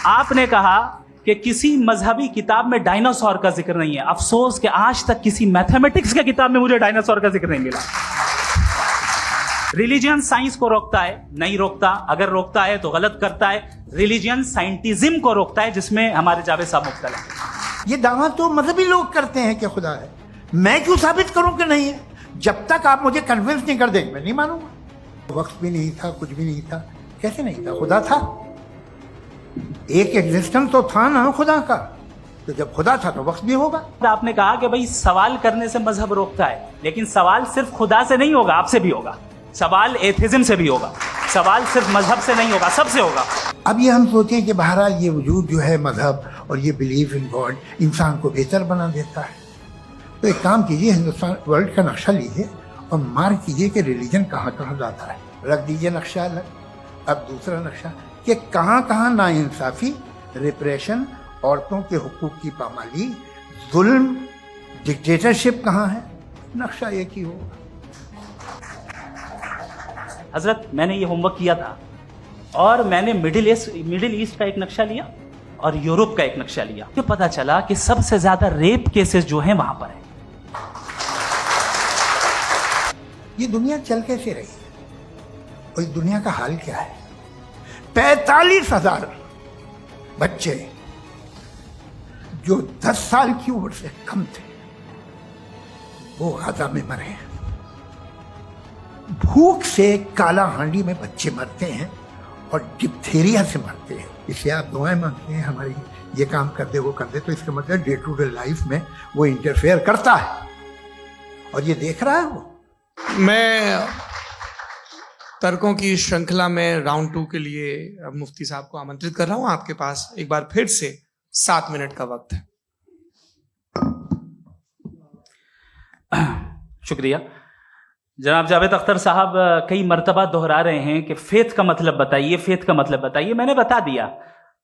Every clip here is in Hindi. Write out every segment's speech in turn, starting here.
आपने कहा कि किसी मजहबी किताब में डायनासोर का जिक्र नहीं है। अफसोस कि आज तक किसी मैथमेटिक्स की किताब में मुझे डायनासोर का जिक्र नहीं मिला। रिलीजियन साइंस को रोकता है? नहीं रोकता। अगर रोकता है तो गलत करता है। रिलीजियन साइंटिज्म को रोकता है, जिसमें हमारे जावेद साहब मुब्तला है। ये दावा तो मजहबी लोग करते हैं कि खुदा है। मैं क्यों साबित करूं कि नहीं है? जब तक आप मुझे कन्विंस नहीं कर देंगे मैं नहीं मानूंगा। वक्त भी नहीं था, कुछ भी नहीं था। कैसे नहीं था? खुदा था। एक एग्जिस्टेंस तो था ना खुदा का। तो जब खुदा था तो वक्त भी होगा। आपने कहा कि भाई सवाल करने से मजहब रोकता है, लेकिन सवाल सिर्फ खुदा से नहीं होगा, आपसे भी होगा। सवाल एथिज्म से भी होगा। सवाल सिर्फ मजहब से नहीं होगा, सबसे होगा। अब ये हम सोचें कि बहरहाल ये वजूद जो है मजहब और ये बिलीव इन गॉड इंसान को बेहतर बना देता है। तो एक काम कीजिए, हिंदुस्तान वर्ल्ड का नक्शा लीजिए और मार्क कीजिए कि रिलीजन कहाँ कहाँ जाता है। रख दीजिए नक्शा अलग। अब दूसरा नक्शा कि कहाँ कहाँ नाइंसाफ़ी, रिप्रेशन, औरतों के हुकूक की पामाली, जुल्म, डिक्टेटरशिप कहाँ है। नक्शा एक ही होगा। हजरत, मैंने ये होमवर्क किया था और मैंने मिडिल ईस्ट का एक नक्शा लिया और यूरोप का एक नक्शा लिया। तो पता चला कि सबसे ज्यादा रेप केसेस जो हैं वहां पर है। ये दुनिया चल कैसे रही है और इस दुनिया का हाल क्या है? 45,000 बच्चे जो 10 साल की उम्र से कम थे वो गाजा में मरे हैं। भूख से काला हांडी में बच्चे मरते हैं और डिप्थीरिया से मरते हैं। इसलिए आप दुआएं मांगते हैं हमारी, ये काम कर दे वो कर दे, तो इसका मतलब डे टू डे लाइफ में वो इंटरफेयर करता है और ये देख रहा है वो। मैं तर्कों की श्रृंखला में राउंड 2 के लिए मुफ्ती साहब को आमंत्रित कर रहा हूं। आपके पास एक बार फिर से 7 मिनट का वक्त है। शुक्रिया। जनाब जावेद अख्तर साहब कई मर्तबा दोहरा रहे हैं कि फेथ का मतलब बताइए, फेथ का मतलब बताइए। मैंने बता दिया,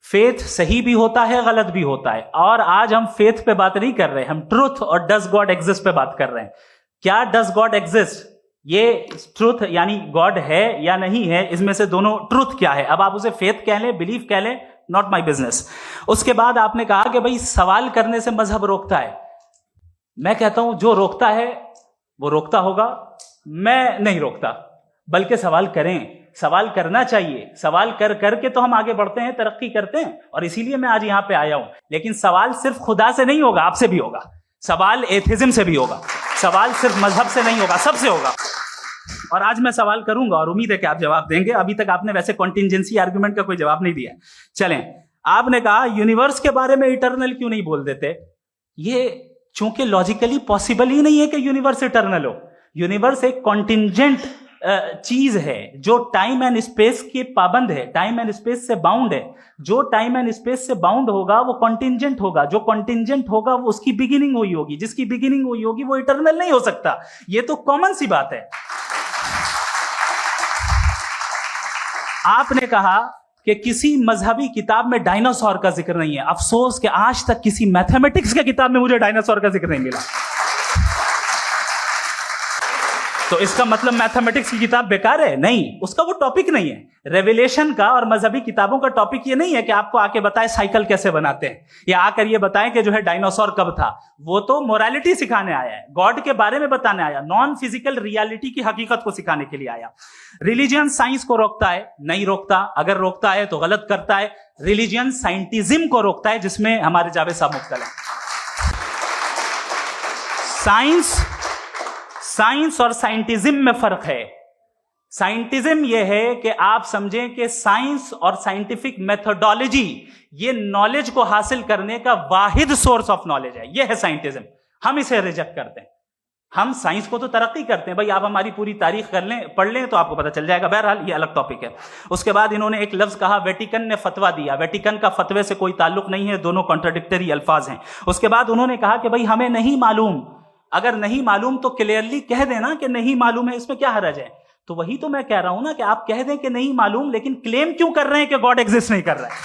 फेथ सही भी होता है, गलत भी होता है। और आज हम फेथ पे बात नहीं कर रहे, हम ट्रूथ और डज गॉड एग्जिस्ट पे बात कर रहे हैं। क्या डज गॉड एग्जिस्ट, ये ट्रूथ यानी गॉड है या नहीं है, इसमें से दोनों ट्रूथ क्या है। अब आप उसे फेथ कह लें, बिलीफ कह लें, नॉट माई बिजनेस। उसके बाद आपने कहा कि भाई सवाल करने से मजहब रोकता है। मैं कहता हूं जो रोकता है वो रोकता होगा, मैं नहीं रोकता। बल्कि सवाल करें, सवाल करना चाहिए। सवाल कर करके तो हम आगे बढ़ते हैं, तरक्की करते हैं, और इसीलिए मैं आज यहां पे आया हूं। लेकिन सवाल सिर्फ खुदा से नहीं होगा, आपसे भी होगा। सवाल एथिज्म से भी होगा। सवाल सिर्फ मजहब से नहीं होगा, सबसे होगा। और आज मैं सवाल करूंगा और उम्मीद है कि आप जवाब देंगे। अभी तक आपने वैसे कॉन्टिंजेंसी आर्गुमेंट का कोई जवाब नहीं दिया। चलें, आपने कहा यूनिवर्स के बारे में इटर्नल क्यों नहीं बोल देते। ये चूंकि लॉजिकली पॉसिबल ही नहीं है कि यूनिवर्स इटर्नल हो। यूनिवर्स एक कॉन्टिंजेंट चीज है जो टाइम एंड स्पेस के पाबंद है, टाइम एंड स्पेस से बाउंड है। जो टाइम एंड स्पेस से बाउंड होगा वो कॉन्टिंजेंट होगा। जो कॉन्टिंजेंट होगा वो उसकी बिगिनिंग हुई होगी। जिसकी बिगिनिंग हुई होगी वो इटर्नल नहीं हो सकता। ये तो कॉमन सी बात है। आपने कहा कि किसी मजहबी किताब में डायनासोर का जिक्र नहीं है। अफसोस कि आज तक किसी मैथमेटिक्स की किताब में मुझे डायनासोर का जिक्र नहीं मिला। तो इसका मतलब मैथमेटिक्स की किताब बेकार है? नहीं, उसका वो टॉपिक नहीं है। रेवलेशन का और मजहबी किताबों का टॉपिक ये नहीं है कि आपको आके बताए साइकिल कैसे बनाते हैं, या आकर ये बताएं कि जो है डायनासोर कब था। वो तो मोरालिटी सिखाने आया है, गॉड के बारे में बताने आया, नॉन फिजिकल रियलिटी की हकीकत को सिखाने के लिए आया। रिलीजियन साइंस को रोकता है? नहीं रोकता। अगर रोकता है तो गलत करता है। रिलीजियन साइंटिज्म को रोकता है, जिसमें हमारे जावेद साहब मुब्तला हैं। साइंस और साइंटिज्म में फर्क है। साइंटिज्म यह है कि आप समझें कि साइंस और साइंटिफिक मेथोडोलॉजी ये नॉलेज को हासिल करने का वाहिद सोर्स ऑफ नॉलेज है। यह है साइंटिज्म। हम इसे रिजेक्ट करते हैं। हम साइंस को तो तरक्की करते हैं। भाई आप हमारी पूरी तारीख कर लें, पढ़ लें तो आपको पता चल जाएगा। बहरहाल ये अलग टॉपिक है। उसके बाद इन्होंने एक लफ्ज कहा, वेटिकन ने फतवा दिया। वेटिकन का फतवे से कोई ताल्लुक नहीं है, दोनों कॉन्ट्राडिक्टरी अल्फाज हैं। उसके बाद उन्होंने कहा कि भाई हमें नहीं मालूम। अगर नहीं मालूम तो क्लियरली कह देना कि नहीं मालूम है, इसमें क्या हर्ज है। तो वही तो मैं कह रहा हूं ना कि आप कह दें कि नहीं मालूम, लेकिन क्लेम क्यों कर रहे हैं कि गॉड एग्जिस्ट नहीं कर रहा है।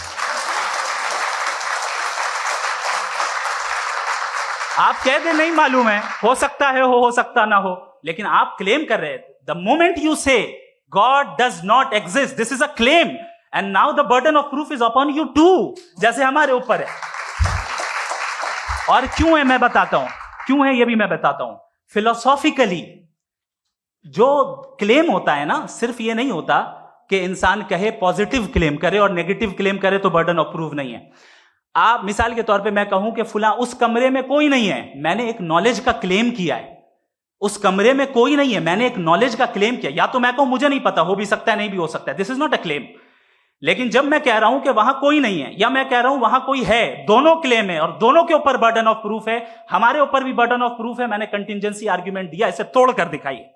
आप कह दें नहीं मालूम है, हो सकता है हो सकता ना हो, लेकिन आप क्लेम कर रहे हैं। The moment you say God does not exist, this is a claim, and now the burden of proof is upon you too, जैसे हमारे ऊपर है। और क्यों है मैं बताता हूं, क्यों है ये भी मैं बताता हूं। फिलोसॉफिकली जो क्लेम होता है ना, सिर्फ ये नहीं होता कि इंसान कहे पॉजिटिव क्लेम करे और नेगेटिव क्लेम करे तो बर्डन ऑफ प्रूफ नहीं है। आप मिसाल के तौर पे मैं कहूं कि फुला उस कमरे में कोई नहीं है, मैंने एक नॉलेज का क्लेम किया है। उस कमरे में कोई नहीं है, मैंने एक नॉलेज का क्लेम किया। या तो मैं कहूं मुझे नहीं पता, हो भी सकता है नहीं भी हो सकता है, this is not a claim. लेकिन जब मैं कह रहा हूं कि वहां कोई नहीं है या मैं कह रहा हूं वहां कोई है, दोनों क्लेम है और दोनों के ऊपर बर्डन ऑफ प्रूफ है। हमारे ऊपर भी बर्डन ऑफ प्रूफ है, मैंने कंटिजेंसी आर्ग्यूमेंट दिया, इसे तोड़कर दिखाइए।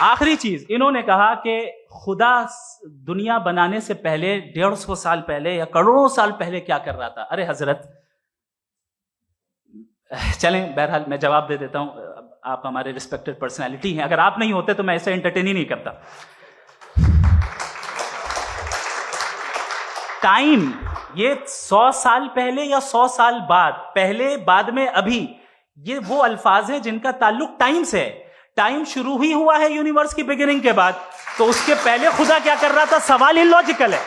आखिरी चीज, इन्होंने कहा कि खुदा दुनिया बनाने से पहले 150 साल पहले या करोड़ों साल पहले क्या कर रहा था। अरे हजरत, चलें बहरहाल मैं जवाब दे देता हूं, आप हमारे रिस्पेक्टेड पर्सनालिटी हैं, अगर आप नहीं होते तो मैं ऐसे एंटरटेन ही नहीं करता। टाइम, ये 100 साल पहले या 100 साल बाद, पहले बाद में अभी, ये वो अल्फाज हैं जिनका ताल्लुक टाइम से है। टाइम शुरू ही हुआ है यूनिवर्स की बिगिनिंग के बाद, तो उसके पहले खुदा क्या कर रहा था, सवाल इलॉजिकल है,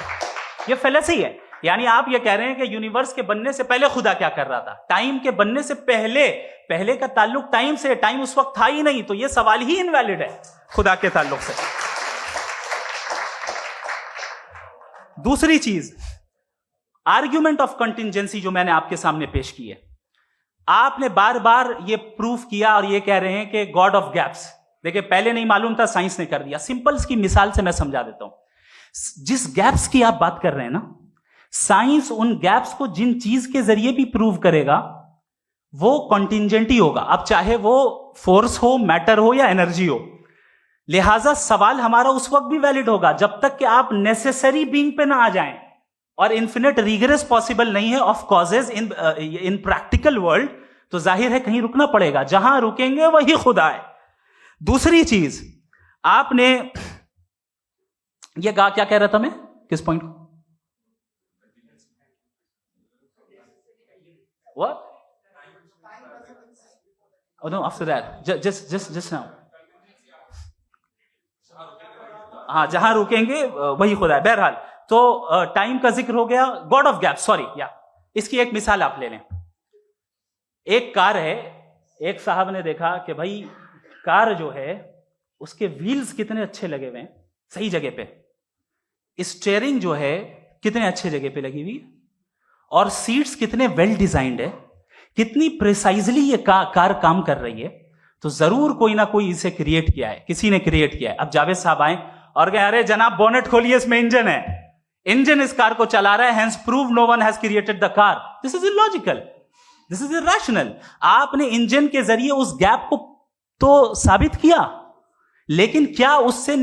ये फेलेसी है। यानी आप ये कह रहे हैं कि यूनिवर्स के बनने से पहले खुदा क्या कर रहा था, टाइम के बनने से पहले, पहले का ताल्लुक टाइम से, टाइम उस वक्त था ही नहीं, तो ये सवाल ही इनवैलिड है खुदा के ताल्लुक से। दूसरी चीज, आर्ग्यूमेंट ऑफ कंटिजेंसी जो मैंने आपके सामने पेश की है, आपने बार बार ये प्रूफ किया और ये कह रहे हैं कि गॉड ऑफ गैप्स। देखिए पहले नहीं मालूम था, साइंस ने कर दिया। सिंपल्स की मिसाल से मैं समझा देता हूं। जिस गैप्स की आप बात कर रहे हैं ना, साइंस उन गैप्स को जिन चीज के जरिए भी प्रूव करेगा वो कॉन्टिंजेंट ही होगा, अब चाहे वो फोर्स हो, मैटर हो या एनर्जी हो। लिहाजा सवाल हमारा उस वक्त भी वैलिड होगा जब तक कि आप नेसेसरी बीइंग पे ना आ जाएं, और इन्फिनिट रिग्रेस पॉसिबल नहीं है of causes in practical world, तो जाहिर है कहीं रुकना पड़ेगा, जहां रुकेंगे वही खुदा है। दूसरी चीज, आपने ये कहा, क्या कह रहा था मैं, किस पॉइंट को, what? Oh no, after that, just now. हाँ, जहां रुकेंगे वही खुदा है। बहरहाल, तो टाइम का जिक्र हो गया, गॉड ऑफ गैप, सॉरी, या इसकी एक मिसाल आप ले लें। एक कार है, एक साहब ने देखा कि भाई कार जो है उसके व्हील्स कितने अच्छे लगे हुए हैं, सही जगह पे, स्टीयरिंग जो है कितने अच्छे जगह पे लगी हुई, और सीट्स कितने वेल डिजाइंड है, कितनी प्रिसाइजली ये कार काम कर रही है, तो जरूर कोई ना कोई इसे क्रिएट किया है, किसी ने क्रिएट किया है। अब जावेद साहब आए और कहे अरे जनाब बोनेट खोलिए, इसमें इंजन है, इंजन इस कार को चला रहा है, hence prove no one has created the car. This is illogical, this is irrational. आपने इंजन के जरिए उस गैप को तो साबित किया, लेकिन क्या उससे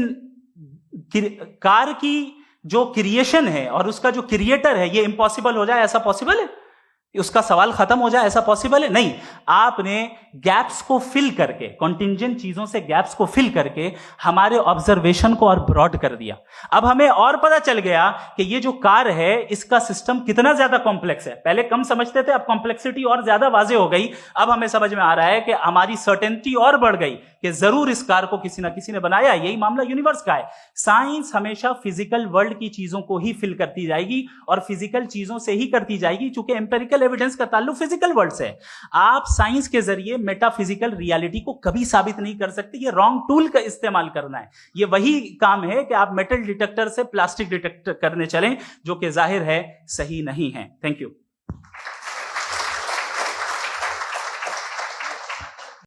कार की जो क्रिएशन है और उसका जो क्रिएटर है ये इम्पॉसिबल हो जाए, ऐसा पॉसिबल है? उसका सवाल खत्म हो जाए, ऐसा पॉसिबल है? नहीं। आपने गैप्स को फिल करके, कॉन्टिंजेंट चीजों से गैप्स को फिल करके हमारे ऑब्जर्वेशन को और ब्रॉड कर दिया। अब हमें और पता चल गया कि ये जो कार है इसका सिस्टम कितना ज्यादा कॉम्प्लेक्स है। पहले कम समझते थे, अब कॉम्प्लेक्सिटी और ज्यादा वाजे हो गई। अब हमें समझ में आ रहा है कि हमारी सर्टेनिटी और बढ़ गई कि जरूर इस कार को किसी ना किसी ने बनाया। यही मामला यूनिवर्स का है। साइंस हमेशा फिजिकल वर्ल्ड की चीजों को ही फिल करती जाएगी और फिजिकल चीजों से ही करती जाएगी, चूंकि एम्पेरिकल एविडेंस का ताल्लुक फिजिकल वर्ल्ड से है। आप साइंस के जरिए मेटाफिजिकल रियलिटी को कभी साबित नहीं कर सकते। ये रॉन्ग टूल का इस्तेमाल करना है। ये वही काम है कि आप मेटल डिटेक्टर से प्लास्टिक डिटेक्टर करने चलें, जो कि जाहिर है सही नहीं है। Thank you.